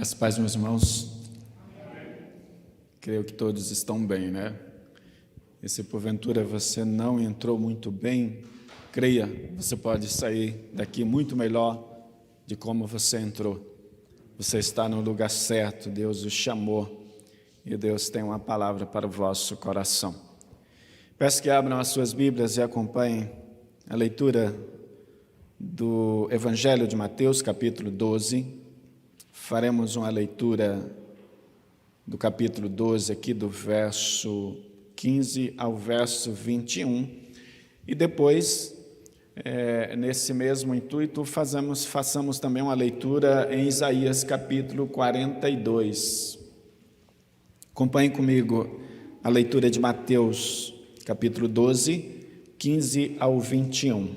Graças a Deus, meus irmãos. Creio que todos estão bem, né? E se porventura você não entrou muito bem, creia, você pode sair daqui muito melhor de como você entrou. Você está no lugar certo, Deus o chamou e Deus tem uma palavra para o vosso coração. Peço que abram as suas Bíblias e acompanhem a leitura do Evangelho de Mateus, capítulo 12. Faremos uma leitura do capítulo 12 aqui, do verso 15 ao verso 21. E depois, nesse mesmo intuito, façamos também uma leitura em Isaías, capítulo 42. Acompanhe comigo a leitura de Mateus, capítulo 12, 15 ao 21.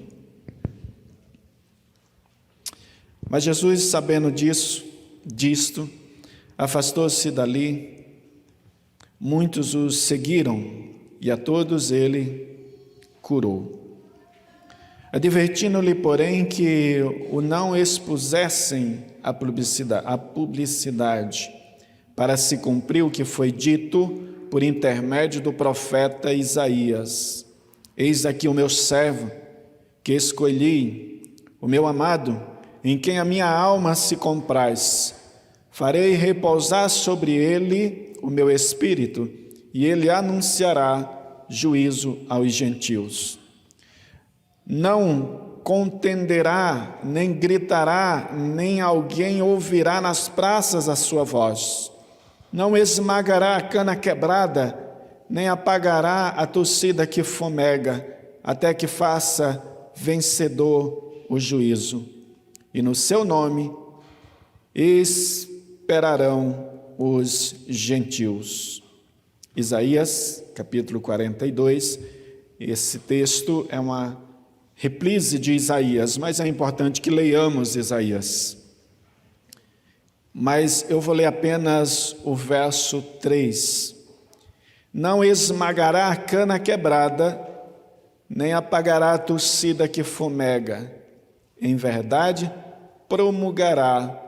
Mas Jesus, sabendo disto, afastou-se dali, muitos o seguiram e a todos ele curou. Advertindo-lhe, porém, que o não expusessem à publicidade, para se cumprir o que foi dito por intermédio do profeta Isaías: eis aqui o meu servo, que escolhi, o meu amado, em quem a minha alma se compraz. Farei repousar sobre ele o meu espírito, e ele anunciará juízo aos gentios. Não contenderá, nem gritará, nem alguém ouvirá nas praças a sua voz. Não esmagará a cana quebrada, nem apagará a torcida que fumega, até que faça vencedor o juízo. E no seu nome esperarão os gentios. Isaías, capítulo 42, esse texto é uma reprise de Isaías, mas é importante que leiamos Isaías. Mas eu vou ler apenas o verso 3. Não esmagará a cana quebrada, nem apagará a torcida que fumega. Em verdade, promulgará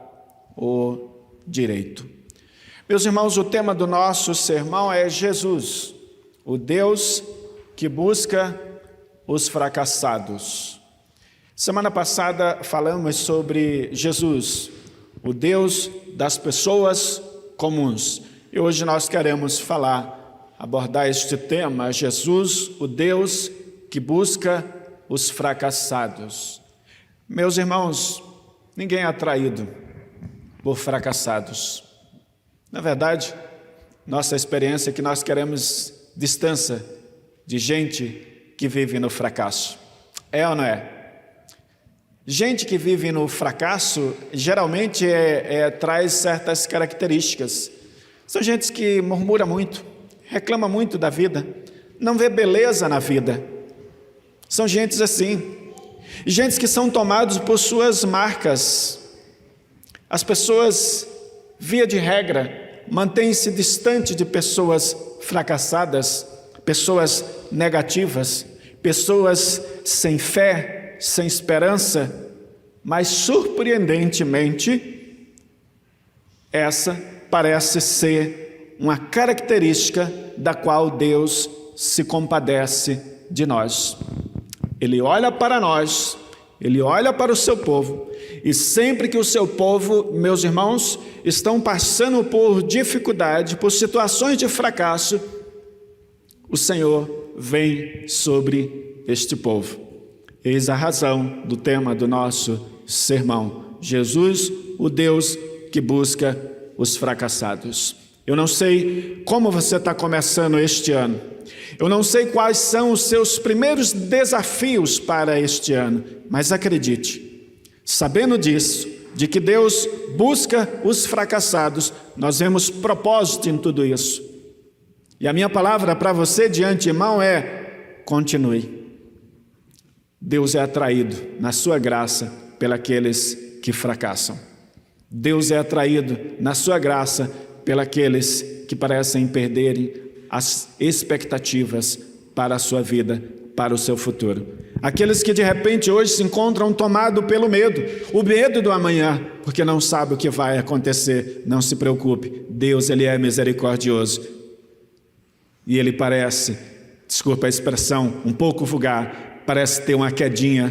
o direito. Meus irmãos, o tema do nosso sermão é Jesus, o Deus que busca os fracassados. Semana passada falamos sobre Jesus, o Deus das pessoas comuns. E hoje nós queremos abordar este tema: Jesus, o Deus que busca os fracassados. Meus irmãos, ninguém é atraído por fracassados. Na verdade, nossa experiência é que nós queremos distância de gente que vive no fracasso. É ou não é? Gente que vive no fracasso geralmente traz certas características. São gente que murmura muito, reclama muito da vida, não vê beleza na vida. São gentes assim. Gentes que são tomados por suas marcas. As pessoas, via de regra, mantêm-se distante de pessoas fracassadas, pessoas negativas, pessoas sem fé, sem esperança, mas surpreendentemente, essa parece ser uma característica da qual Deus se compadece de nós. Ele olha para nós, Ele olha para o seu povo, e sempre que o seu povo, meus irmãos, estão passando por dificuldade, por situações de fracasso, o Senhor vem sobre este povo. Eis a razão do tema do nosso sermão: Jesus, o Deus que busca os fracassados. Eu não sei como você está começando este ano. Eu não sei quais são os seus primeiros desafios para este ano, mas acredite, sabendo disso, de que Deus busca os fracassados, nós vemos propósito em tudo isso. E a minha palavra para você de antemão é: continue. Deus é atraído na sua graça pelos que fracassam. Deus é atraído na sua graça pelos que parecem perderem as expectativas para a sua vida, para o seu futuro. Aqueles que de repente hoje se encontram tomados pelo medo, o medo do amanhã, porque não sabe o que vai acontecer. Não se preocupe, Deus, Ele é misericordioso. E Ele parece, desculpa a expressão, um pouco vulgar, parece ter uma quedinha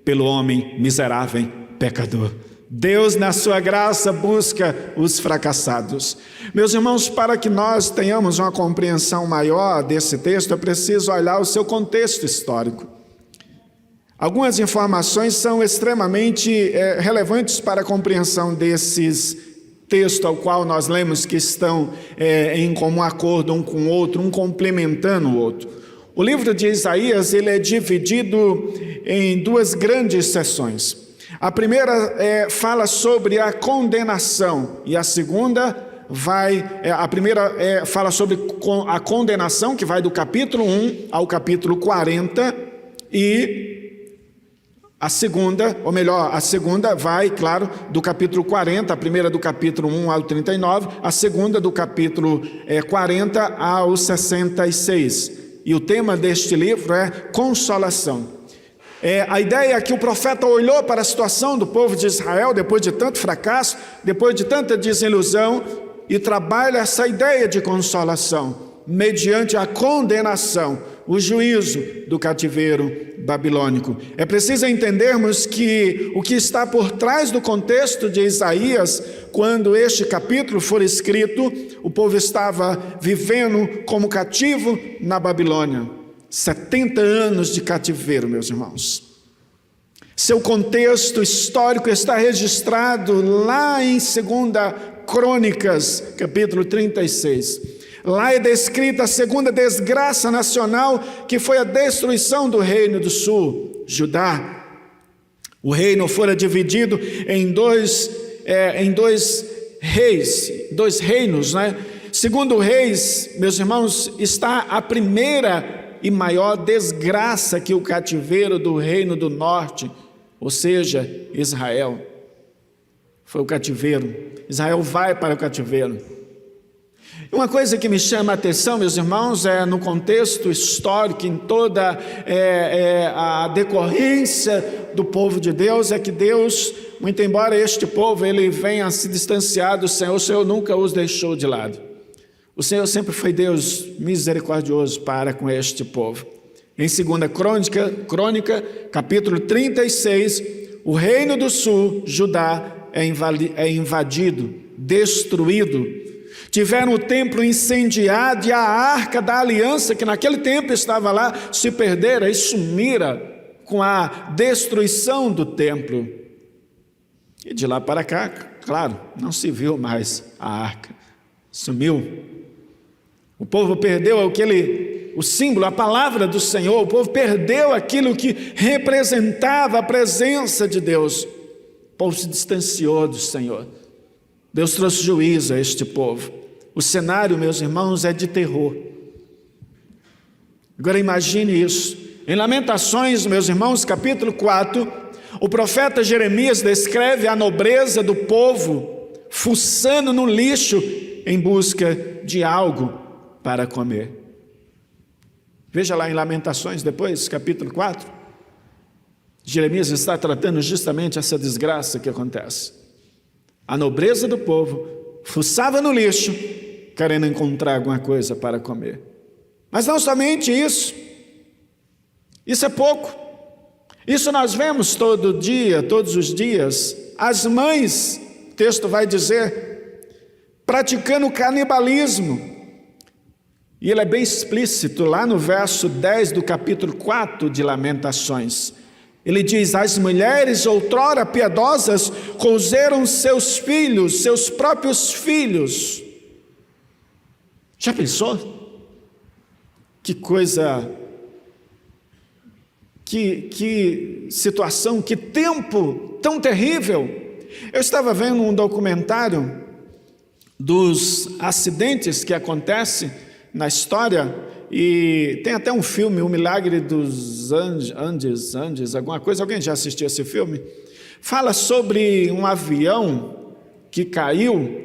pelo homem miserável, pecador. Deus, na sua graça, busca os fracassados. Meus irmãos, para que nós tenhamos uma compreensão maior desse texto, é preciso olhar o seu contexto histórico. Algumas informações são extremamente relevantes para a compreensão desses textos ao qual nós lemos, que estão em comum acordo um com o outro, um complementando o outro. O livro de Isaías, ele é dividido em duas grandes seções. A primeira fala sobre a condenação, e a segunda fala sobre a condenação, que vai do capítulo 1 ao capítulo 40, e a segunda vai, claro, do capítulo 40, a primeira do capítulo 1 ao 39, a segunda do capítulo 40 ao 66. E o tema deste livro é consolação. A ideia é que o profeta olhou para a situação do povo de Israel, depois de tanto fracasso, depois de tanta desilusão, e trabalha essa ideia de consolação, mediante a condenação, o juízo do cativeiro babilônico. É preciso entendermos que o que está por trás do contexto de Isaías, quando este capítulo for escrito, o povo estava vivendo como cativo na Babilônia. 70 anos de cativeiro, meus irmãos. Seu contexto histórico está registrado lá em 2 Crônicas, capítulo 36. Lá é descrita a segunda desgraça nacional, que foi a destruição do reino do sul, Judá. O reino fora dividido em dois reinos, né? Segundo Reis, meus irmãos, está a primeira e maior desgraça que o cativeiro do reino do norte, ou seja, Israel. Foi o cativeiro. Israel vai para o cativeiro. Uma coisa que me chama a atenção, meus irmãos, no contexto histórico, em toda a decorrência do povo de Deus, é que Deus, muito embora este povo ele venha se distanciar do Senhor, o Senhor nunca os deixou de lado. O Senhor sempre foi Deus misericordioso para com este povo. Em 2 Crônica, capítulo 36, o reino do sul, Judá, é invadido, destruído. Tiveram o templo incendiado e a arca da aliança, que naquele tempo estava lá, se perdera e sumira com a destruição do templo. E de lá para cá, claro, não se viu mais a arca, sumiu. O povo perdeu o símbolo, a palavra do Senhor. O povo perdeu aquilo que representava a presença de Deus. O povo se distanciou do Senhor. Deus trouxe juízo a este povo. O cenário, meus irmãos, é de terror. Agora imagine isso. Em Lamentações, meus irmãos, capítulo 4, o profeta Jeremias descreve a nobreza do povo fuçando no lixo em busca de algo para comer. Veja lá em Lamentações depois, capítulo 4. Jeremias está tratando justamente essa desgraça que acontece. A nobreza do povo fuçava no lixo, querendo encontrar alguma coisa para comer. Mas não somente isso. Isso é pouco. Isso nós vemos todo dia, todos os dias. As mães, o texto vai dizer, praticando canibalismo. E ele é bem explícito lá no verso 10 do capítulo 4 de Lamentações. Ele diz: as mulheres outrora piedosas cozeram seus filhos, seus próprios filhos. Já pensou? Que coisa, que situação, que tempo tão terrível. Eu estava vendo um documentário dos acidentes que acontecem na história, e tem até um filme, O Milagre dos Andes, alguma coisa, alguém já assistiu esse filme? Fala sobre um avião que caiu,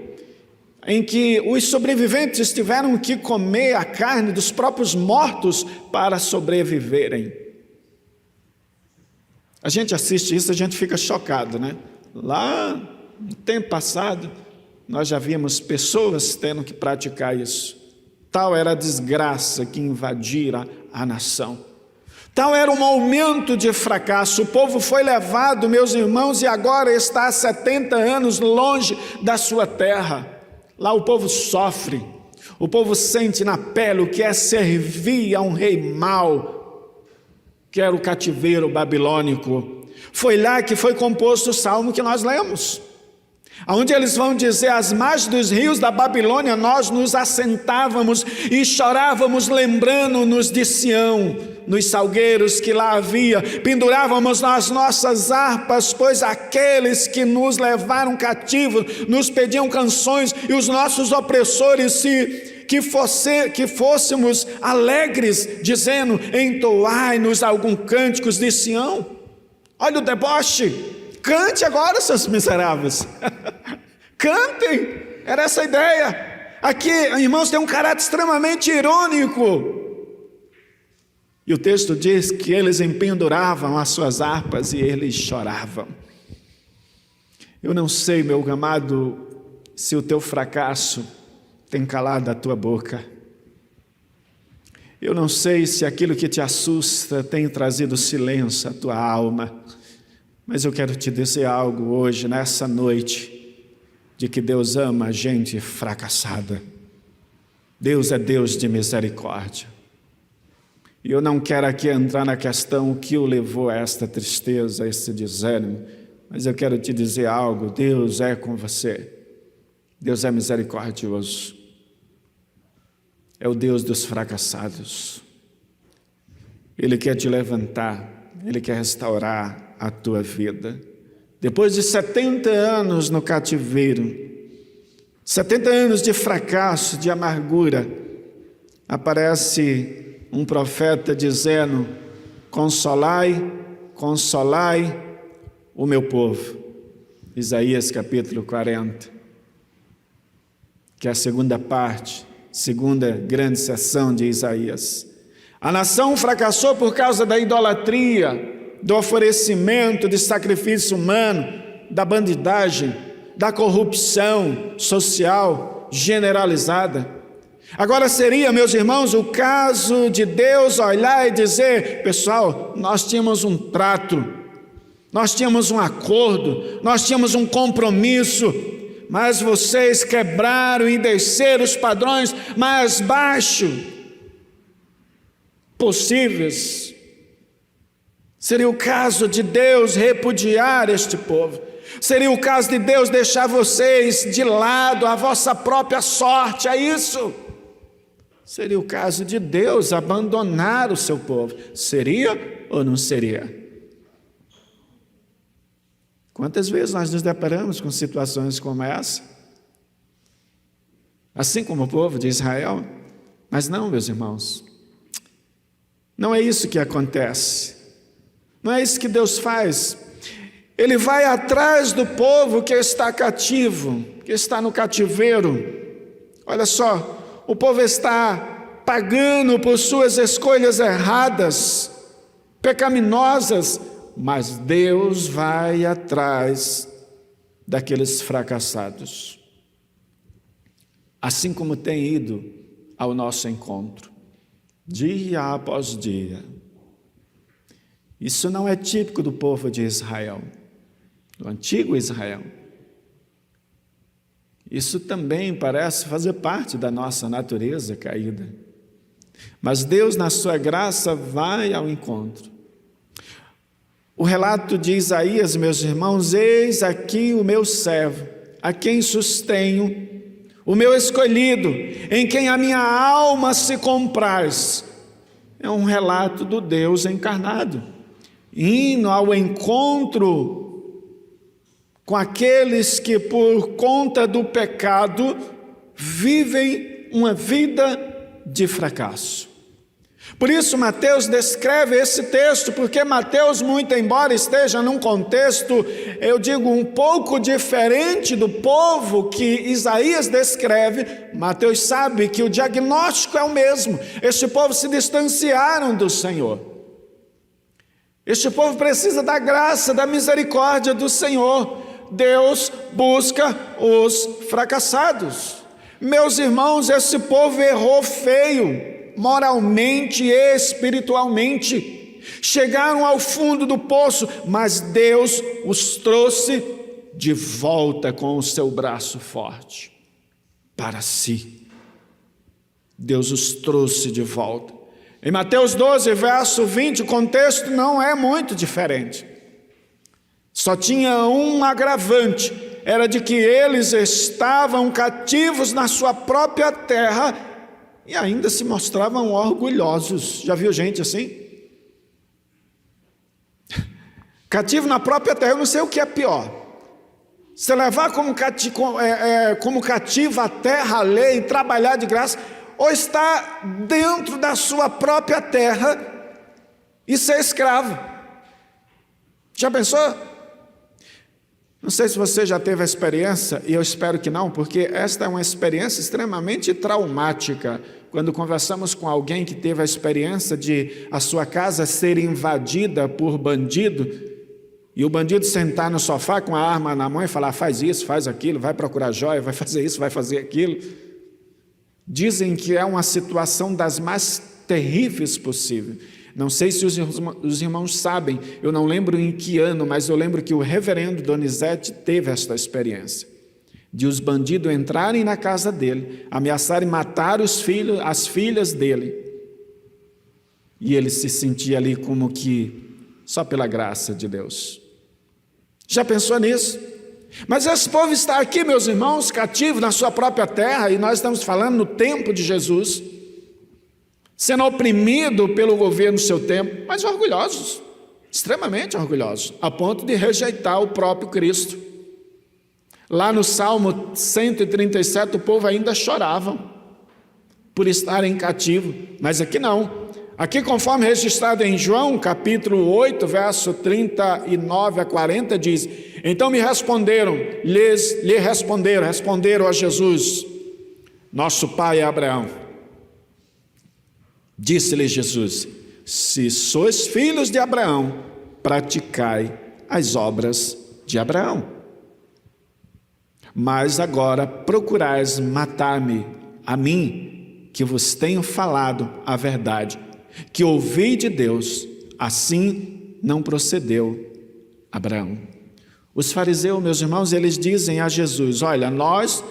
em que os sobreviventes tiveram que comer a carne dos próprios mortos para sobreviverem. A gente assiste isso, a gente fica chocado, né? Lá, no tempo passado, nós já vimos pessoas tendo que praticar isso. Tal era a desgraça que invadira a nação. Tal era o momento de fracasso. O povo foi levado, meus irmãos, e agora está há 70 anos longe da sua terra. Lá o povo sofre. O povo sente na pele o que é servir a um rei mau, que era o cativeiro babilônico. Foi lá que foi composto o salmo que nós lemos, onde eles vão dizer: às margens dos rios da Babilônia nós nos assentávamos e chorávamos, lembrando-nos de Sião, nos salgueiros que lá havia, pendurávamos nas nossas harpas, pois aqueles que nos levaram cativos nos pediam canções, e os nossos opressores que fôssemos alegres, dizendo: entoai-nos algum cânticos de Sião. Olha o deboche. Cante agora, seus miseráveis. Cantem. Era essa a ideia. Aqui, irmãos, tem um caráter extremamente irônico. E o texto diz que eles empenduravam as suas harpas e eles choravam. Eu não sei, meu amado, se o teu fracasso tem calado a tua boca. Eu não sei se aquilo que te assusta tem trazido silêncio à tua alma. Mas eu quero te dizer algo hoje, nessa noite, de que Deus ama a gente fracassada. Deus é Deus de misericórdia. E eu não quero aqui entrar na questão o que o levou a esta tristeza, a esse desânimo, mas eu quero te dizer algo: Deus é com você. Deus é misericordioso. É o Deus dos fracassados. Ele quer te levantar, Ele quer restaurar a tua vida. Depois de 70 anos no cativeiro, 70 anos de fracasso, de amargura, aparece um profeta dizendo: consolai, consolai o meu povo. Isaías capítulo 40, que é a segunda parte, segunda grande sessão de Isaías. A nação fracassou por causa da idolatria, do oferecimento de sacrifício humano, da bandidagem, da corrupção social generalizada. Agora seria, meus irmãos, o caso de Deus olhar e dizer: pessoal, nós tínhamos um trato, nós tínhamos um acordo, nós tínhamos um compromisso, mas vocês quebraram e desceram os padrões mais baixos possíveis. Seria o caso de Deus repudiar este povo. Seria o caso de Deus deixar vocês de lado, a vossa própria sorte, é isso. Seria o caso de Deus abandonar o seu povo. Seria ou não seria? Quantas vezes nós nos deparamos com situações como essa? Assim como o povo de Israel? Mas não, meus irmãos. Não é isso que acontece. Não é isso que Deus faz. Ele vai atrás do povo que está cativo, que está no cativeiro. Olha só, o povo está pagando por suas escolhas erradas, pecaminosas, mas Deus vai atrás daqueles fracassados. Assim como tem ido ao nosso encontro, dia após dia. Isso não é típico do povo de Israel, do antigo Israel. Isso também parece fazer parte da nossa natureza caída. Mas Deus, na sua graça, vai ao encontro. O relato de Isaías, meus irmãos: eis aqui o meu servo, a quem sustenho, o meu escolhido, em quem a minha alma se compraz. É um relato do Deus encarnado, indo ao encontro com aqueles que por conta do pecado vivem uma vida de fracasso. Por isso Mateus descreve esse texto, porque Mateus, muito embora esteja num contexto, eu digo, um pouco diferente do povo que Isaías descreve, Mateus sabe que o diagnóstico é o mesmo. Este povo se distanciaram do Senhor. Este povo precisa da graça, da misericórdia do Senhor. Deus busca os fracassados. Meus irmãos, esse povo errou feio, moralmente e espiritualmente. Chegaram ao fundo do poço, mas Deus os trouxe de volta com o seu braço forte para si. Deus os trouxe de volta. Em Mateus 12, verso 20, o contexto não é muito diferente. Só tinha um agravante, era de que eles estavam cativos na sua própria terra e ainda se mostravam orgulhosos. Já viu gente assim? Cativo na própria terra, eu não sei o que é pior. Você levar como cativo a terra, a lei, e trabalhar de graça, ou estar dentro da sua própria terra e ser escravo. Já pensou? Não sei se você já teve a experiência, e eu espero que não, porque esta é uma experiência extremamente traumática. Quando conversamos com alguém que teve a experiência de a sua casa ser invadida por bandido, e o bandido sentar no sofá com a arma na mão e falar, faz isso, faz aquilo, vai procurar joia, vai fazer isso, vai fazer aquilo. Dizem que é uma situação das mais terríveis possíveis. Não sei se os irmãos sabem, eu não lembro em que ano, mas eu lembro que o reverendo Donizete teve esta experiência, de os bandidos entrarem na casa dele, ameaçarem matar as filhas dele, e ele se sentia ali como que só pela graça de Deus. Já pensou nisso? Mas esse povo está aqui, meus irmãos, cativo na sua própria terra, e nós estamos falando no tempo de Jesus, sendo oprimido pelo governo do seu tempo, mas orgulhosos, extremamente orgulhosos, a ponto de rejeitar o próprio Cristo. Lá no Salmo 137, o povo ainda chorava por estarem cativo, mas aqui não. Aqui, conforme registrado em João, capítulo 8, verso 39 a 40, diz, então me responderam, responderam a Jesus, nosso pai é Abraão. Disse-lhe Jesus, se sois filhos de Abraão, praticai as obras de Abraão. Mas agora procurais matar-me, a mim, que vos tenho falado a verdade, que ouvi de Deus, assim não procedeu Abraão. Os fariseus, meus irmãos, eles dizem a Jesus, olha, nós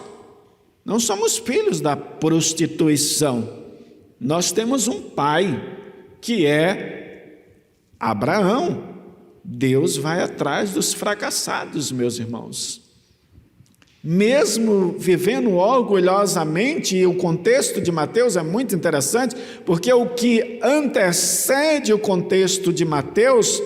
não somos filhos da prostituição, nós temos um pai que é Abraão. Deus vai atrás dos fracassados, meus irmãos. Mesmo vivendo orgulhosamente, e o contexto de Mateus é muito interessante, porque o que antecede o contexto de Mateus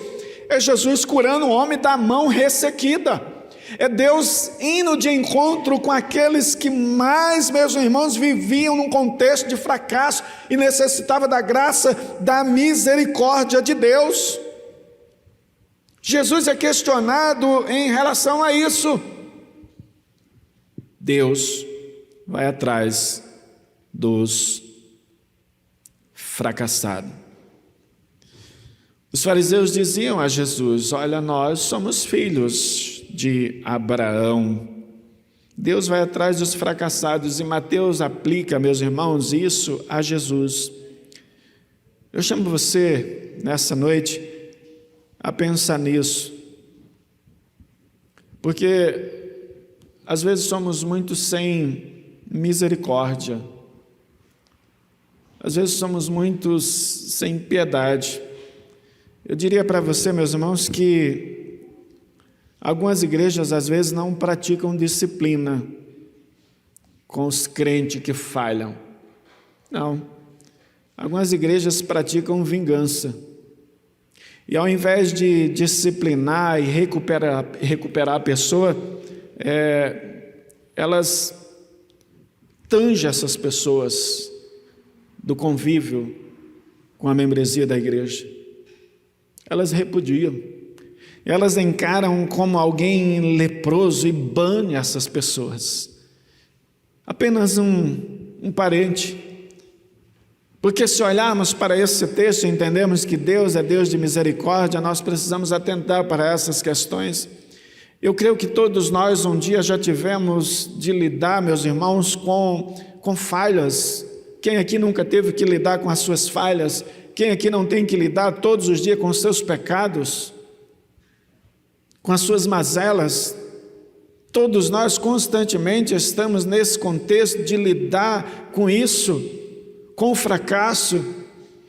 é Jesus curando um homem da mão ressequida. É Deus indo de encontro com aqueles que mais, meus irmãos, viviam num contexto de fracasso e necessitavam da graça, da misericórdia de Deus. Jesus é questionado em relação a isso. Deus vai atrás dos fracassados. Os fariseus diziam a Jesus, olha, nós somos filhos de Abraão. Deus vai atrás dos fracassados, e Mateus aplica, meus irmãos, isso a Jesus. Eu chamo você, nessa noite, a pensar nisso, porque às vezes somos muito sem misericórdia, às vezes somos muito sem piedade. Eu diria para você, meus irmãos, que algumas igrejas às vezes não praticam disciplina com os crentes que falham. Não. Algumas igrejas praticam vingança. E ao invés de disciplinar e recuperar a pessoa, elas tangem essas pessoas do convívio com a membresia da igreja. Elas repudiam. Elas encaram como alguém leproso e banem essas pessoas. Apenas um parente. Porque se olharmos para esse texto e entendemos que Deus é Deus de misericórdia, nós precisamos atentar para essas questões. Eu creio que todos nós um dia já tivemos de lidar, meus irmãos, com falhas. Quem aqui nunca teve que lidar com as suas falhas? Quem aqui não tem que lidar todos os dias com os seus pecados? Com as suas mazelas? Todos nós constantemente estamos nesse contexto de lidar com isso, com o fracasso.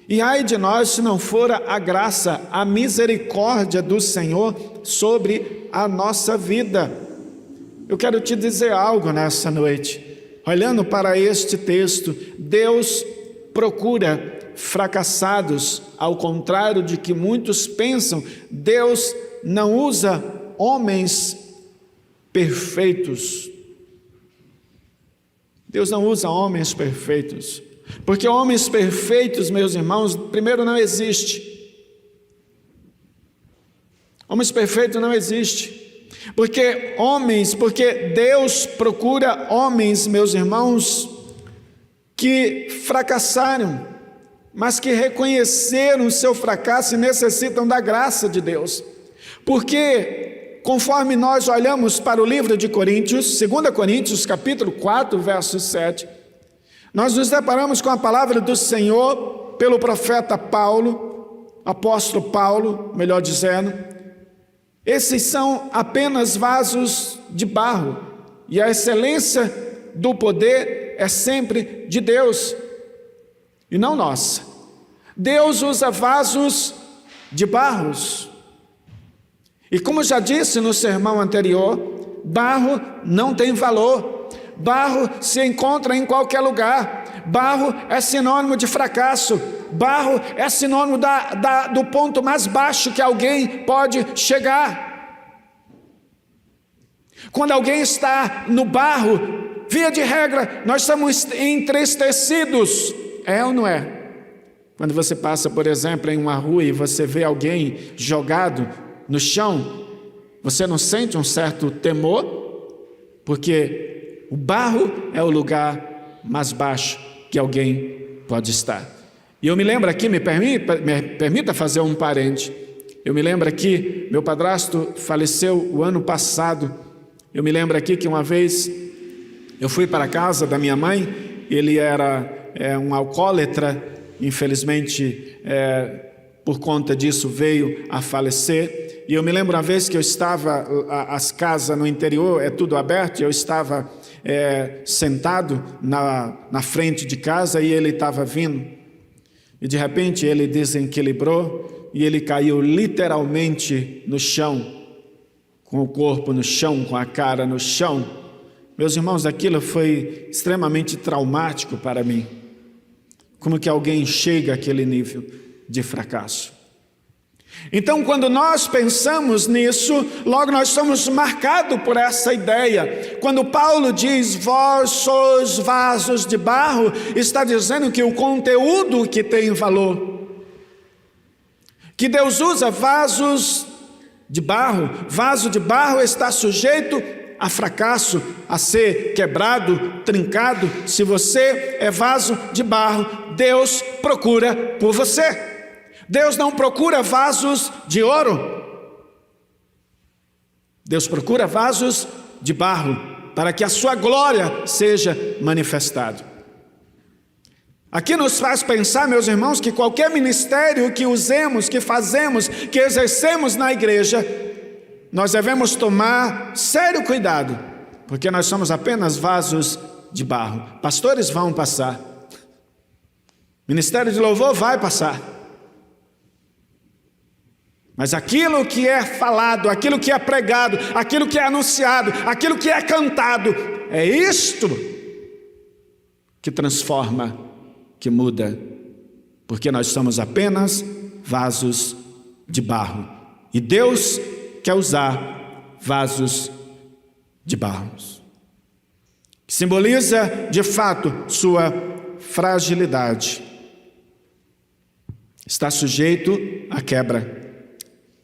E ai de nós se não for a graça, a misericórdia do Senhor sobre a nossa vida. Eu quero te dizer algo nessa noite. Olhando para este texto, Deus procura fracassados, ao contrário de que muitos pensam. Deus não usa homens perfeitos. Deus não usa homens perfeitos. Porque homens perfeitos, meus irmãos, primeiro não existe. Homens perfeitos não existe. Porque Deus procura homens, meus irmãos, que fracassaram, mas que reconheceram o seu fracasso e necessitam da graça de Deus. Porque, conforme nós olhamos para o livro de Coríntios, 2 Coríntios, capítulo 4, verso 7, nós nos deparamos com a palavra do Senhor pelo profeta Paulo, apóstolo Paulo, melhor dizendo. Esses são apenas vasos de barro, e a excelência do poder é sempre de Deus, e não nossa. Deus usa vasos de barros. E como já disse no sermão anterior, barro não tem valor. Barro se encontra em qualquer lugar. Barro é sinônimo de fracasso. Barro é sinônimo do ponto mais baixo que alguém pode chegar. Quando alguém está no barro, via de regra, nós estamos entristecidos. É ou não é? Quando você passa, por exemplo, em uma rua e você vê alguém jogado no chão, você não sente um certo temor? Porque o barro é o lugar mais baixo que alguém pode estar. E eu me lembro aqui, me permita fazer um parente. Eu me lembro aqui, meu padrasto faleceu o ano passado. Eu me lembro aqui que uma vez eu fui para a casa da minha mãe. Ele era um alcoólatra, infelizmente, por conta disso veio a falecer. E eu me lembro uma vez que eu estava, as casas no interior é tudo aberto, eu estava sentado na frente de casa e ele estava vindo. E de repente ele desequilibrou e ele caiu literalmente no chão, com o corpo no chão, com a cara no chão. Meus irmãos, aquilo foi extremamente traumático para mim. Como que alguém chega àquele nível de fracasso? Então, quando nós pensamos nisso, logo nós somos marcados por essa ideia. Quando Paulo diz, vós sois vasos de barro, está dizendo que o conteúdo que tem valor. Que Deus usa vasos de barro. Vaso de barro está sujeito a fracasso, a ser quebrado, trincado. Se você é vaso de barro, Deus procura por você. Deus não procura vasos de ouro. Deus procura vasos de barro, para que a sua glória seja manifestada. Aqui nos faz pensar, meus irmãos, que qualquer ministério que usemos, que fazemos, que exercemos na igreja, nós devemos tomar sério cuidado, porque nós somos apenas vasos de barro. Pastores vão passar. Ministério de louvor vai passar. Mas aquilo que é falado, aquilo que é pregado, aquilo que é anunciado, aquilo que é cantado, é isto que transforma, que muda, porque nós somos apenas vasos de barro. E Deus quer usar vasos de barro, que simboliza de fato sua fragilidade. Está sujeito à quebra.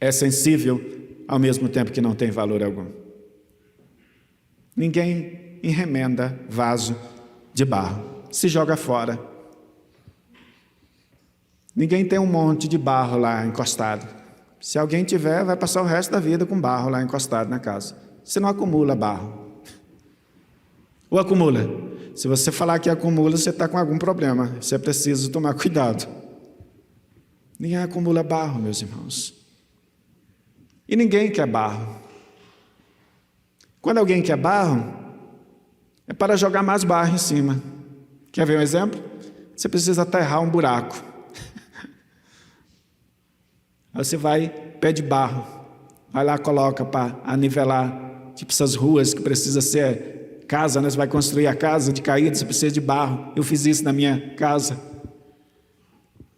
É sensível ao mesmo tempo que não tem valor algum. Ninguém remenda vaso de barro, se joga fora. Ninguém tem um monte de barro lá encostado. Se alguém tiver, vai passar o resto da vida com barro lá encostado na casa. Você não acumula barro. Ou acumula? Se você falar que acumula, você está com algum problema. Você precisa tomar cuidado. Ninguém acumula barro, meus irmãos. E ninguém quer barro. Quando alguém quer barro, é para jogar mais barro em cima. Quer ver um exemplo? Você precisa aterrar um buraco. Aí você vai, pede barro, vai lá, coloca para anivelar, tipo essas ruas que precisa ser casa, né? Você vai construir a casa de caída, você precisa de barro. Eu fiz isso na minha casa.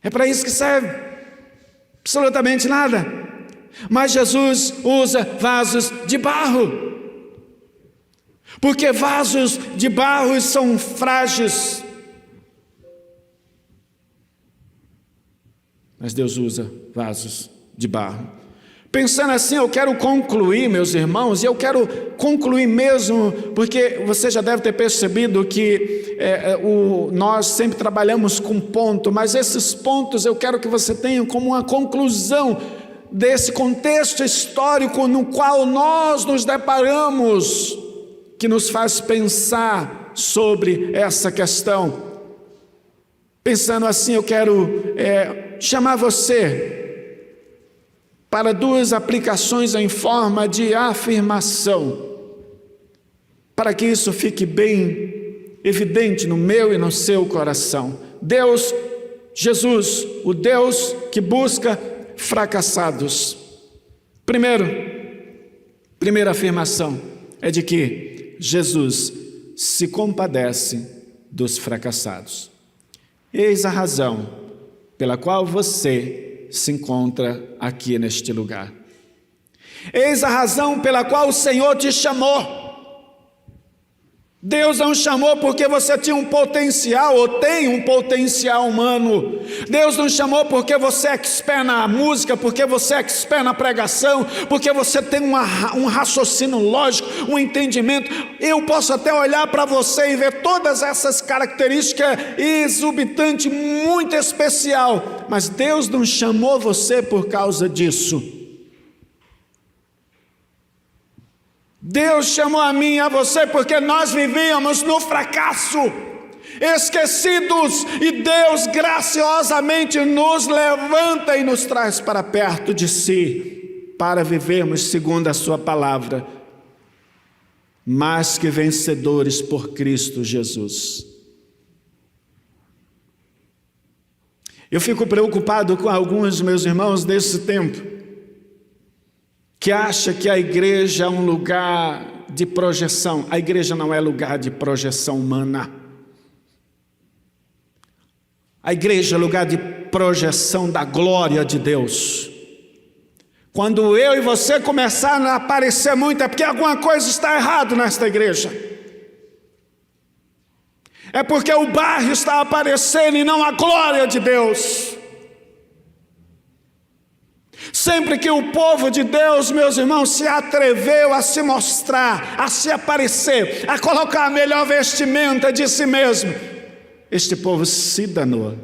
É para isso que serve. Absolutamente nada. Mas Jesus usa vasos de barro. Porque vasos de barro são frágeis. Mas Deus usa vasos de barro. Pensando assim, eu quero concluir, meus irmãos, e eu quero concluir mesmo, porque você já deve ter percebido que nós sempre trabalhamos com ponto, mas esses pontos eu quero que você tenha como uma conclusão desse contexto histórico no qual nós nos deparamos, que nos faz pensar sobre essa questão. Pensando assim, eu quero chamar você para duas aplicações em forma de afirmação, para que isso fique bem evidente no meu e no seu coração. Deus, Jesus, o Deus que busca fracassados. Primeira afirmação é de que Jesus se compadece dos fracassados. Eis a razão pela qual você se encontra aqui neste lugar. Eis a razão pela qual o Senhor te chamou. Deus não chamou porque você tinha um potencial ou tem um potencial humano. Deus não chamou porque você é expert na música, porque você é expert na pregação, porque você tem um raciocínio lógico, um entendimento. Eu posso até olhar para você e ver todas essas características exorbitantes, muito especial, mas Deus não chamou você por causa disso. Deus chamou a mim e a você porque nós vivíamos no fracasso, esquecidos, e Deus graciosamente nos levanta e nos traz para perto de si, para vivermos segundo a sua palavra, mais que vencedores por Cristo Jesus. Eu fico preocupado com alguns meus irmãos desse tempo, que acha que a igreja é um lugar de projeção. A igreja não é lugar de projeção humana. A igreja é lugar de projeção da glória de Deus. Quando eu e você começarem a aparecer muito, é porque alguma coisa está errada nesta igreja. É porque o bairro está aparecendo e não a glória de Deus. Sempre que o povo de Deus, meus irmãos, se atreveu a se mostrar, a se aparecer, a colocar a melhor vestimenta de si mesmo, este povo se danou.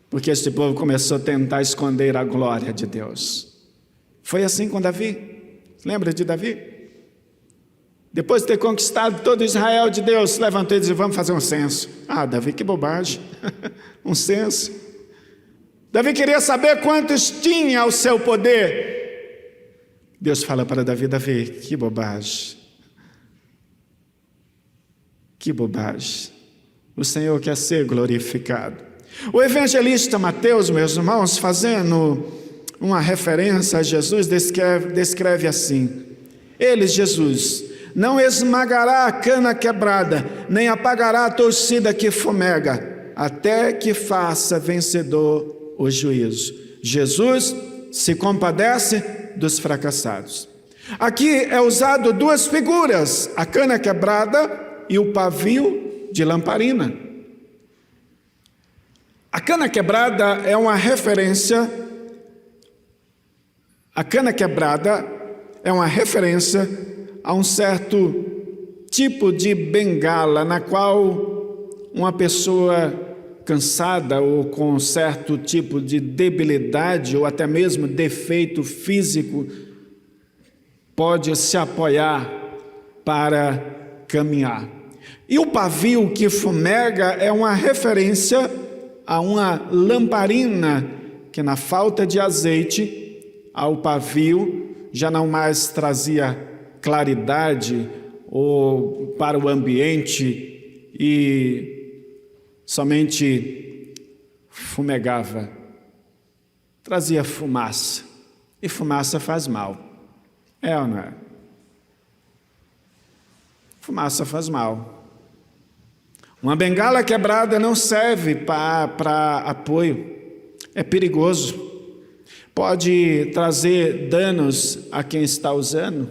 Porque este povo começou a tentar esconder a glória de Deus. Foi assim com Davi. Lembra de Davi? Depois de ter conquistado todo Israel de Deus, se levantou e disse: vamos fazer um censo. Ah, Davi, que bobagem. Um censo. Davi queria saber quantos tinha ao seu poder. Deus fala para Davi: Davi, que bobagem. Que bobagem. O Senhor quer ser glorificado. O evangelista Mateus, meus irmãos, fazendo uma referência a Jesus, descreve assim: ele, Jesus, não esmagará a cana quebrada, nem apagará a torcida que fumega, até que faça vencedor o juízo. Jesus se compadece dos fracassados. Aqui é usado duas figuras: a cana quebrada e o pavio de lamparina. A cana quebrada é uma referência. A cana quebrada é uma referência a um certo tipo de bengala na qual uma pessoa cansada ou com certo tipo de debilidade ou até mesmo defeito físico, pode se apoiar para caminhar. E o pavio que fumega é uma referência a uma lamparina que, na falta de azeite, ao pavio já não mais trazia claridade ou para o ambiente e somente fumegava, trazia fumaça, e fumaça faz mal, é ou não é? Fumaça faz mal. Uma bengala quebrada não serve para apoio, é perigoso, pode trazer danos a quem está usando.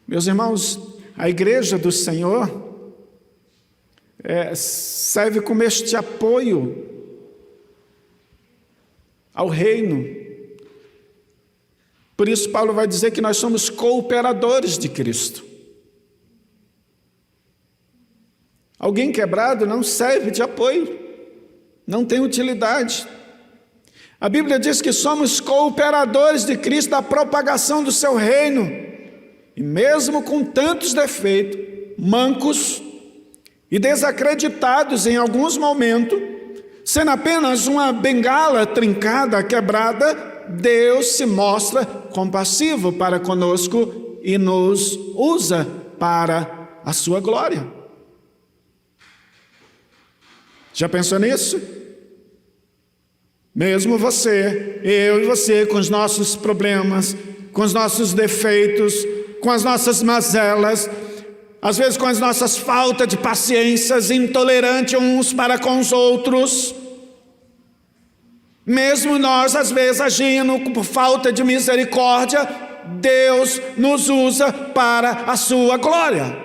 Meus irmãos, a igreja do Senhor serve como este apoio ao reino. Por isso Paulo vai dizer que nós somos cooperadores de Cristo. Alguém quebrado não serve de apoio, não tem utilidade. A Bíblia diz que somos cooperadores de Cristo na propagação do seu reino, e mesmo com tantos defeitos, mancos e desacreditados em alguns momentos, sendo apenas uma bengala trincada, quebrada, Deus se mostra compassivo para conosco e nos usa para a sua glória. Já pensou nisso? Mesmo você, eu e você, com os nossos problemas, com os nossos defeitos, com as nossas mazelas, às vezes com as nossas faltas de paciências, intolerantes uns para com os outros, mesmo nós às vezes agindo por falta de misericórdia, Deus nos usa para a sua glória.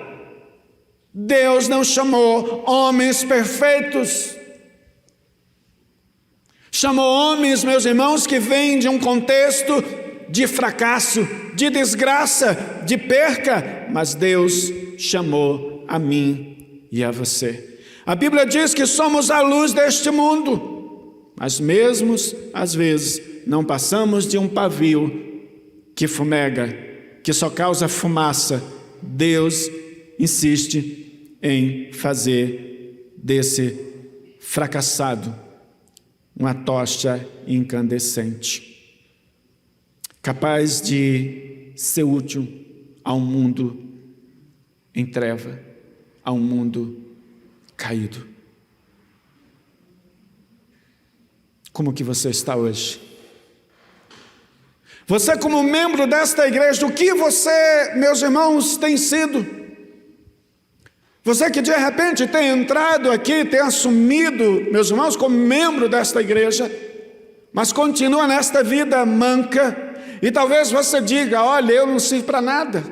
Deus não chamou homens perfeitos, chamou homens, meus irmãos, que vêm de um contexto de fracasso, de desgraça, de perca, mas Deus chamou a mim e a você. A Bíblia diz que somos a luz deste mundo, mas mesmo às vezes não passamos de um pavio que fumega, que só causa fumaça. Deus insiste em fazer desse fracassado uma tocha incandescente, capaz de ser útil a um mundo em treva, a um mundo caído. Como que você está hoje? Você, como membro desta igreja, o que você, meus irmãos, tem sido? Você que de repente tem entrado aqui, tem assumido, meus irmãos, como membro desta igreja, mas continua nesta vida manca, e talvez você diga: olha, eu não sirvo para nada.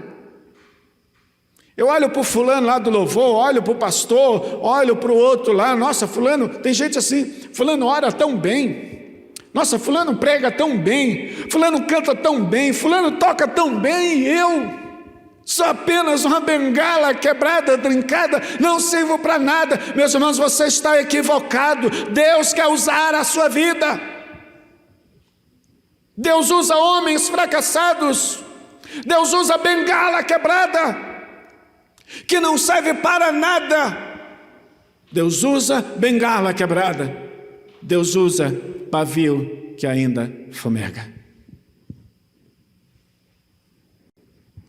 Eu olho para o fulano lá do louvor, olho para o pastor, olho para o outro lá, nossa, fulano, tem gente assim, fulano ora tão bem, nossa, fulano prega tão bem, fulano canta tão bem, fulano toca tão bem, e eu sou apenas uma bengala quebrada, trincada, não sirvo para nada. Meus irmãos, você está equivocado. Deus quer usar a sua vida. Deus usa homens fracassados. Deus usa bengala quebrada, que não serve para nada. Deus usa bengala quebrada. Deus usa pavio que ainda fumega.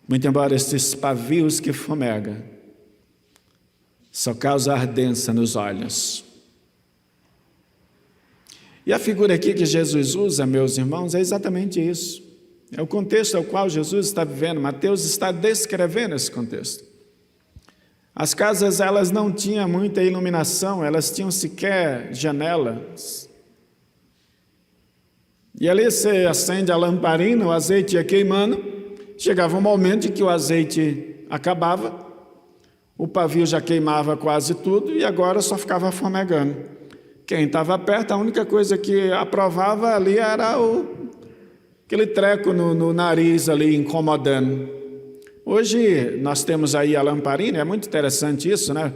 Muito embora estes pavios que fumega só causa ardência nos olhos. E a figura aqui que Jesus usa, meus irmãos, é exatamente isso. É o contexto ao qual Jesus está vivendo. Mateus está descrevendo esse contexto. As casas, elas não tinham muita iluminação, elas tinham sequer janelas. E ali você acende a lamparina, o azeite ia queimando. Chegava um momento em que o azeite acabava, o pavio já queimava quase tudo e agora só ficava fumegando. Quem estava perto, a única coisa que aprovava ali era aquele treco no nariz ali incomodando. Hoje nós temos aí a lamparina, é muito interessante isso, né?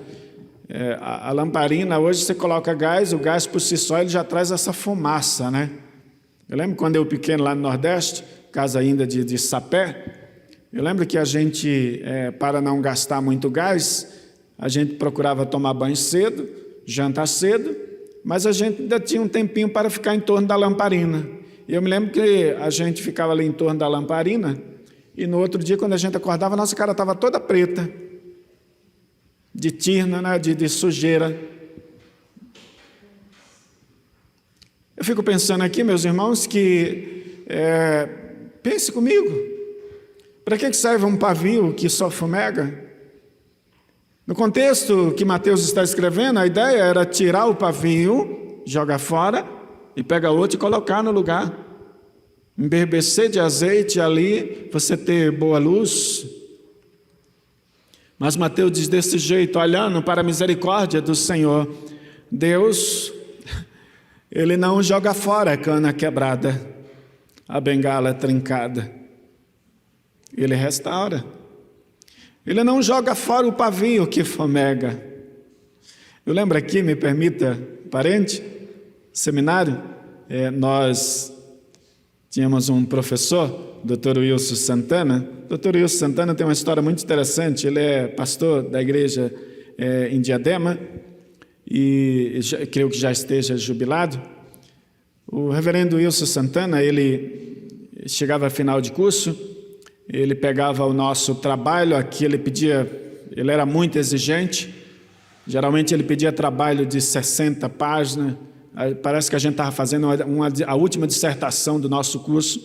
A lamparina, hoje você coloca gás, o gás por si só ele já traz essa fumaça, né? Eu lembro quando eu pequeno lá no Nordeste, casa ainda de sapé, eu lembro que a gente, para não gastar muito gás, a gente procurava tomar banho cedo, jantar cedo, mas a gente ainda tinha um tempinho para ficar em torno da lamparina. E eu me lembro que a gente ficava ali em torno da lamparina, e no outro dia, quando a gente acordava, a nossa cara estava toda preta, de tirna, né? de sujeira. Eu fico pensando aqui, meus irmãos, que pense comigo. Para que serve um pavio que só fumega? No contexto que Mateus está escrevendo, a ideia era tirar o pavio, jogar fora e pegar outro e colocar no lugar. Embebecer de azeite ali, você ter boa luz. Mas Mateus diz desse jeito, olhando para a misericórdia do Senhor, Deus, Ele não joga fora a cana quebrada, a bengala trincada. Ele restaura. Ele não joga fora o pavio que fumega. Eu lembro aqui, me permita, parente, seminário, nós tínhamos um professor, Dr. Wilson Santana. Dr. Wilson Santana tem uma história muito interessante. Ele é pastor da igreja em Diadema e creio que já esteja jubilado. O reverendo Wilson Santana, ele chegava a final de curso, ele pegava o nosso trabalho, aqui ele era muito exigente, geralmente ele pedia trabalho de 60 páginas, parece que a gente estava fazendo a última dissertação do nosso curso,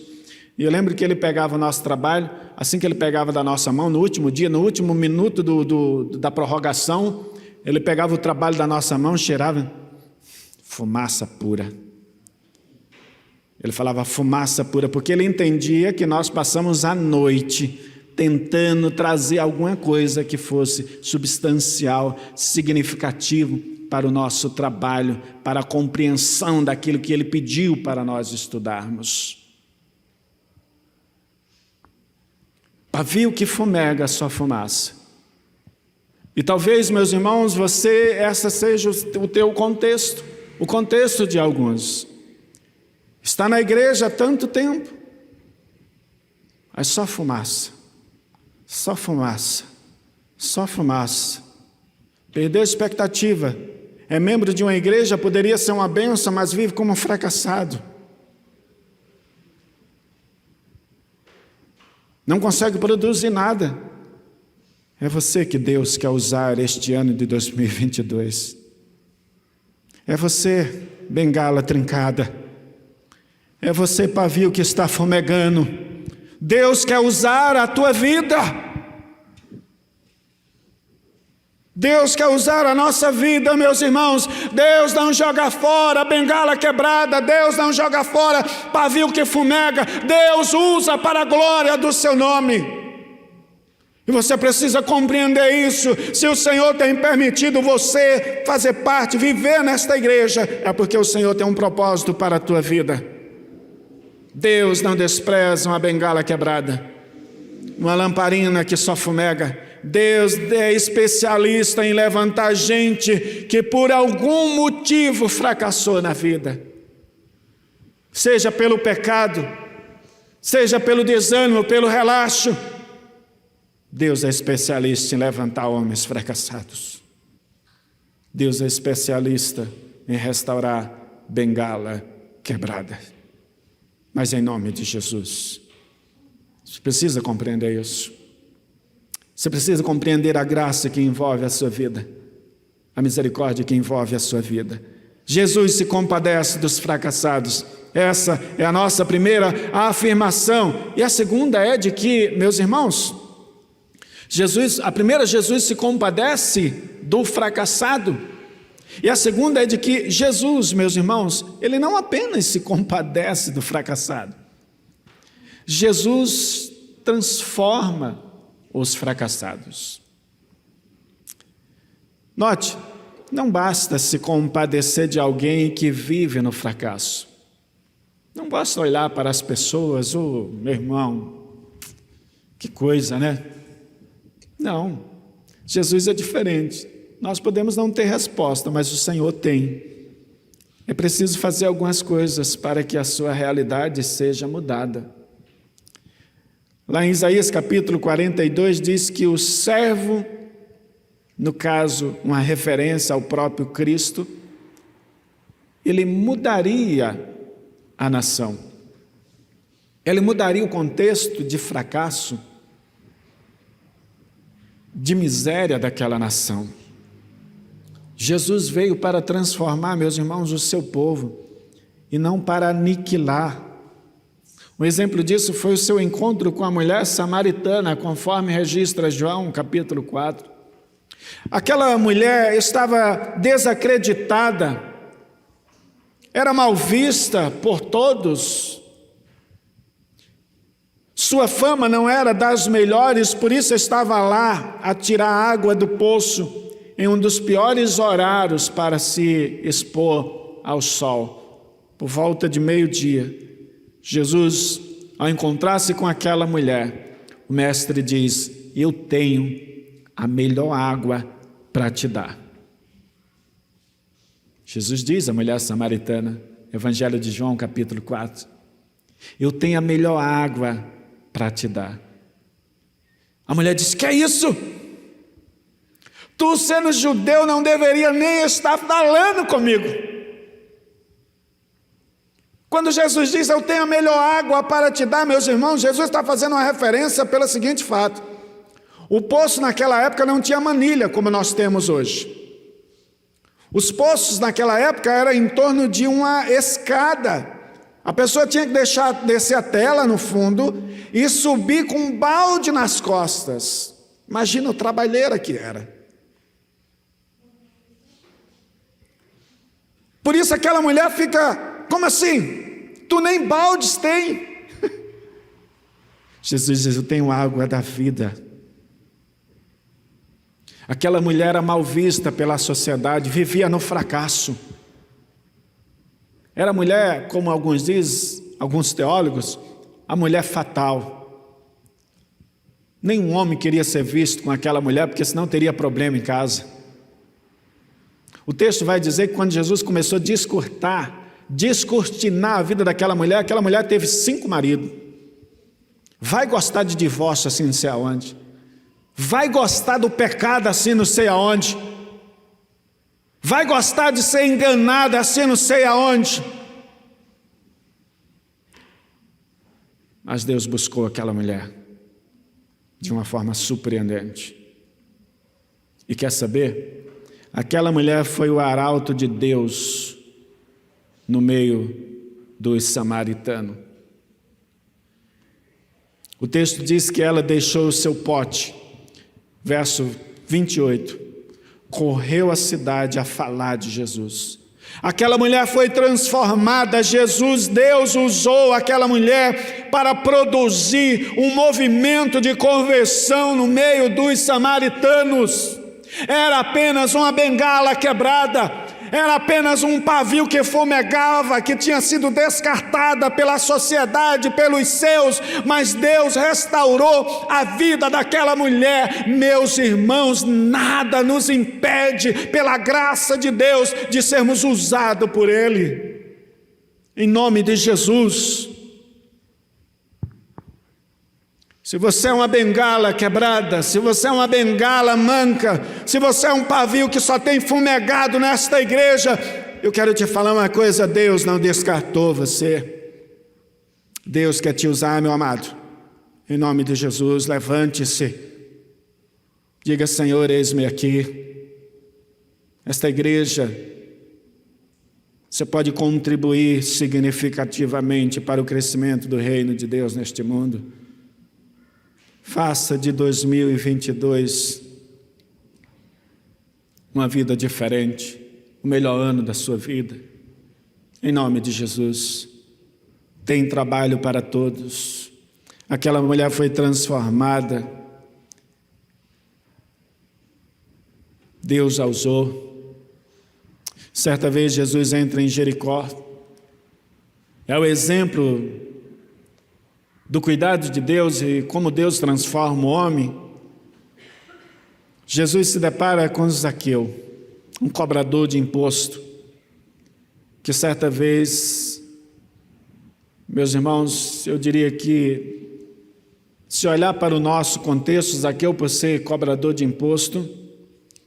e eu lembro que ele pegava o nosso trabalho, assim que ele pegava da nossa mão, no último dia, no último minuto da prorrogação, ele pegava o trabalho da nossa mão, cheirava fumaça pura. Ele falava fumaça pura, porque ele entendia que nós passamos a noite tentando trazer alguma coisa que fosse substancial, significativo para o nosso trabalho, para a compreensão daquilo que ele pediu para nós estudarmos. Pavio que fumega só fumaça. E talvez, meus irmãos, essa seja o teu contexto, o contexto de alguns. Está na igreja há tanto tempo, mas só fumaça, só fumaça, só fumaça. Perdeu a expectativa. É membro de uma igreja, poderia ser uma bênção, mas vive como um fracassado. Não consegue produzir nada. É você que Deus quer usar este ano de 2022. É você, bengala trincada. É você, pavio que está fumegando. Deus quer usar a tua vida. Deus quer usar a nossa vida, meus irmãos. Deus não joga fora a bengala quebrada. Deus não joga fora pavio que fumega. Deus usa para a glória do seu nome. E você precisa compreender isso. Se o Senhor tem permitido você fazer parte, viver nesta igreja, é porque o Senhor tem um propósito para a tua vida. Deus não despreza uma bengala quebrada, uma lamparina que só fumega. Deus é especialista em levantar gente que por algum motivo fracassou na vida. Seja pelo pecado, seja pelo desânimo, pelo relaxo. Deus é especialista em levantar homens fracassados. Deus é especialista em restaurar bengala quebrada. Mas em nome de Jesus, você precisa compreender isso. Você precisa compreender a graça que envolve a sua vida, a misericórdia que envolve a sua vida. Jesus se compadece dos fracassados. Essa é a nossa primeira afirmação. E a segunda é de que, meus irmãos, a primeira, Jesus se compadece do fracassado. E a segunda é de que Jesus, meus irmãos, Ele não apenas se compadece do fracassado. Jesus transforma os fracassados. Note, não basta se compadecer de alguém que vive no fracasso. Não basta olhar para as pessoas, meu irmão, que coisa, né? Não, Jesus é diferente. Nós podemos não ter resposta, mas o Senhor tem. É preciso fazer algumas coisas para que a sua realidade seja mudada. Lá em Isaías capítulo 42 diz que o servo, no caso, uma referência ao próprio Cristo, ele mudaria a nação. Ele mudaria o contexto de fracasso, de miséria daquela nação. Jesus veio para transformar, meus irmãos, o seu povo, e não para aniquilar. Um exemplo disso foi o seu encontro com a mulher samaritana, conforme registra João, capítulo 4. Aquela mulher estava desacreditada, era mal vista por todos. Sua fama não era das melhores, por isso estava lá a tirar água do poço, em um dos piores horários para se expor ao sol, por volta de meio-dia. Jesus, ao encontrar-se com aquela mulher, o mestre diz: eu tenho a melhor água para te dar. Jesus diz à mulher samaritana, Evangelho de João, capítulo 4, eu tenho a melhor água para te dar. A mulher diz: que é isso? Tu, sendo judeu, não deveria nem estar falando comigo. Quando Jesus diz, eu tenho a melhor água para te dar, meus irmãos, Jesus está fazendo uma referência pelo seguinte fato: o poço naquela época não tinha manilha como nós temos hoje. Os poços naquela época eram em torno de uma escada. A pessoa tinha que descer a tela no fundo e subir com um balde nas costas. Imagina o trabalheira que era. Por isso aquela mulher fica: como assim? Tu nem baldes tem? Jesus diz: eu tenho água da vida. Aquela mulher era mal vista pela sociedade, vivia no fracasso. Era mulher, como alguns dizem, alguns teólogos, a mulher fatal. Nenhum homem queria ser visto com aquela mulher, porque senão teria problema em casa. O texto vai dizer que quando Jesus começou a descortinar a vida daquela mulher teve 5 maridos. Vai gostar de divórcio assim não sei aonde. Vai gostar do pecado assim não sei aonde. Vai gostar de ser enganada assim não sei aonde. Mas Deus buscou aquela mulher de uma forma surpreendente. E quer saber? Aquela mulher foi o arauto de Deus no meio dos samaritanos. O texto diz que ela deixou o seu pote, verso 28, correu à cidade a falar de Jesus. Aquela mulher foi transformada. Deus usou aquela mulher para produzir um movimento de conversão no meio dos samaritanos. Era apenas uma bengala quebrada, era apenas um pavio que fumegava, que tinha sido descartada pela sociedade, pelos seus, mas Deus restaurou a vida daquela mulher. Meus irmãos, nada nos impede, pela graça de Deus, de sermos usados por Ele, em nome de Jesus. Se você é uma bengala quebrada, se você é uma bengala manca, se você é um pavio que só tem fumegado nesta igreja, eu quero te falar uma coisa: Deus não descartou você. Deus quer te usar, meu amado. Em nome de Jesus, levante-se. Diga: Senhor, eis-me aqui. Esta igreja, você pode contribuir significativamente para o crescimento do reino de Deus neste mundo. Faça de 2022 uma vida diferente, o melhor ano da sua vida. Em nome de Jesus. Tem trabalho para todos. Aquela mulher foi transformada. Deus a usou. Certa vez Jesus entra em Jericó. É o exemplo do cuidado de Deus e como Deus transforma o homem. Jesus se depara com Zaqueu, um cobrador de imposto, que certa vez, meus irmãos, eu diria que, se olhar para o nosso contexto, Zaqueu, por ser cobrador de imposto,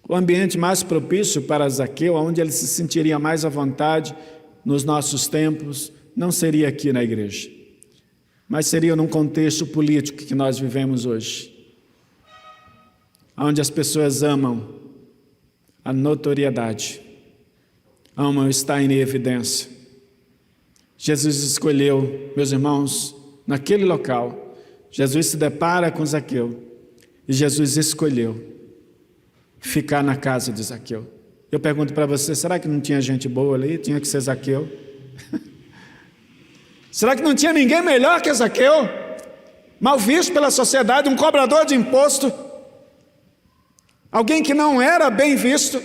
o ambiente mais propício para Zaqueu, onde ele se sentiria mais à vontade nos nossos tempos, não seria aqui na igreja, mas seria num contexto político que nós vivemos hoje, onde as pessoas amam a notoriedade, amam estar em evidência. Jesus escolheu, meus irmãos, naquele local, Jesus se depara com Zaqueu, e Jesus escolheu ficar na casa de Zaqueu. Eu pergunto para você, será que não tinha gente boa ali? Tinha que ser Zaqueu? Será que não tinha ninguém melhor que Zaqueu? Mal visto pela sociedade, um cobrador de imposto, alguém que não era bem visto,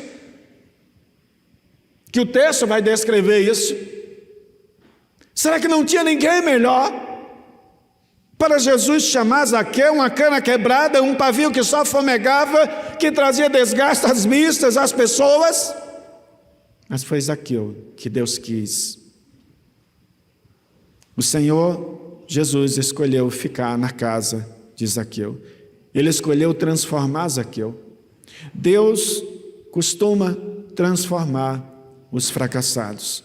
que o texto vai descrever isso. Será que não tinha ninguém melhor para Jesus chamar Zaqueu, uma cana quebrada, um pavio que só fumegava, que trazia desgaste às vistas, às pessoas? Mas foi Zaqueu que Deus quis. O Senhor Jesus escolheu ficar na casa de Zaqueu. Ele escolheu transformar Zaqueu. Deus costuma transformar os fracassados,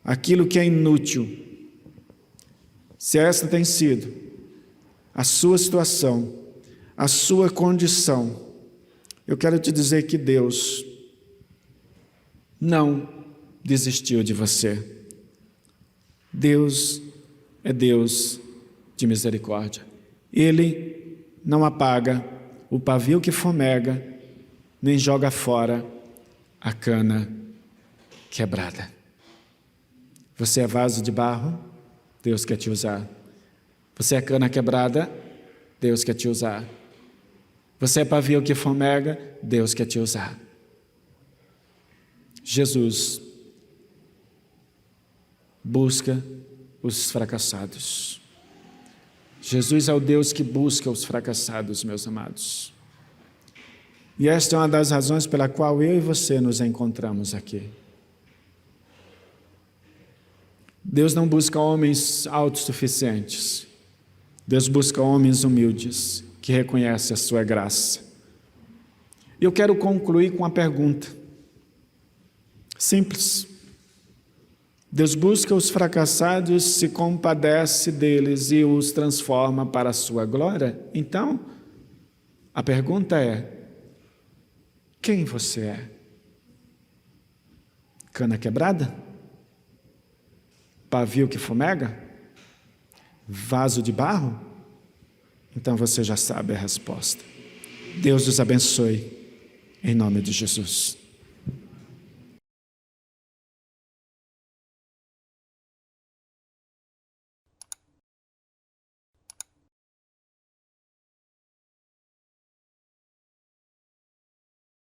aquilo que é inútil. Se essa tem sido a sua situação, a sua condição, eu quero te dizer que Deus não desistiu de você. Deus é Deus de misericórdia. Ele não apaga o pavio que fumega, nem joga fora a cana quebrada. Você é vaso de barro, Deus quer te usar. Você é cana quebrada, Deus quer te usar. Você é pavio que fumega, Deus quer te usar. Jesus busca os fracassados. Jesus é o Deus que busca os fracassados, meus amados. E esta é uma das razões pela qual eu e você nos encontramos aqui. Deus não busca homens autossuficientes. Deus busca homens humildes, que reconhecem a sua graça. Eu quero concluir com uma pergunta simples. Deus busca os fracassados, se compadece deles e os transforma para a sua glória? Então, a pergunta é: quem você é? Cana quebrada? Pavio que fumega? Vaso de barro? Então você já sabe a resposta. Deus os abençoe, em nome de Jesus.